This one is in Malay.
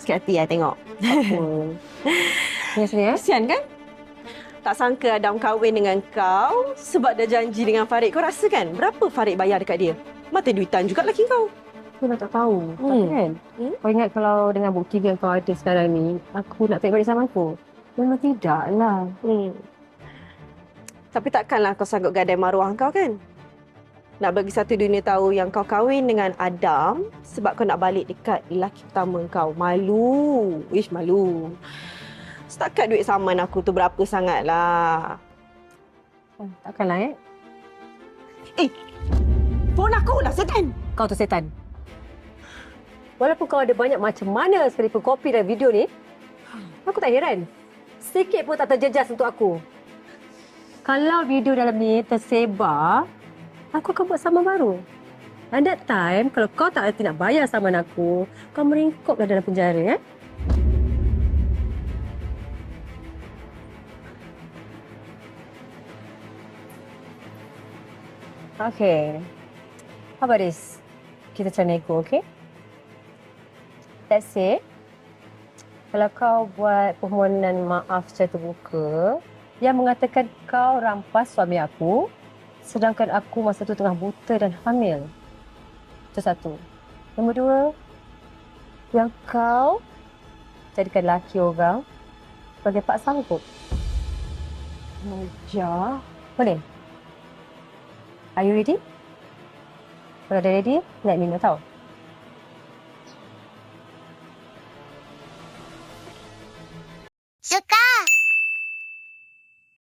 Sikit hati I tengok. Sini ya. Kesian kan? Tak sangka Adam kahwin dengan kau sebab dah janji dengan Farid. Kau rasa kan berapa Farid bayar dekat dia? Mata duitan juga lelaki kau. Aku nak tak tahu. Tapi kan, kau ingat kalau dengan bukti yang kau ada sekarang ni, aku nak take balik sama aku? Memang tidak lah. Tapi takkanlah kau sanggup gadai maruah kau kan? Nak bagi satu dunia tahu yang kau kahwin dengan Adam sebab kau nak balik dekat lelaki pertama kau. Malu. Ish, malu. Setakat duit saman aku tu berapa sangat lah. Takkanlah Phone aku lah setan. Kau tu setan. Walaupun kau ada banyak macam mana sekalipun kopi dan video ni, aku tak heran. Sikit pun tak terjejas untuk aku. Kalau video dalam ni tersebar, aku akan buat saman baru. And that time, kalau kau tak reti nak bayar saman aku, kau meringkuplah dalam penjara, Okay. How about this? Kita try nego, okay? Let's say, kalau kau buat permohonan maaf secara terbuka yang mengatakan kau rampas suami aku, sedangkan aku masa tu tengah buta dan hamil. Itu satu. Nombor dua, yang kau jadikan lelaki orang sebagai pak sanggup. Ya. Boleh? Are you ready? Kalau dah ready, let me know tau.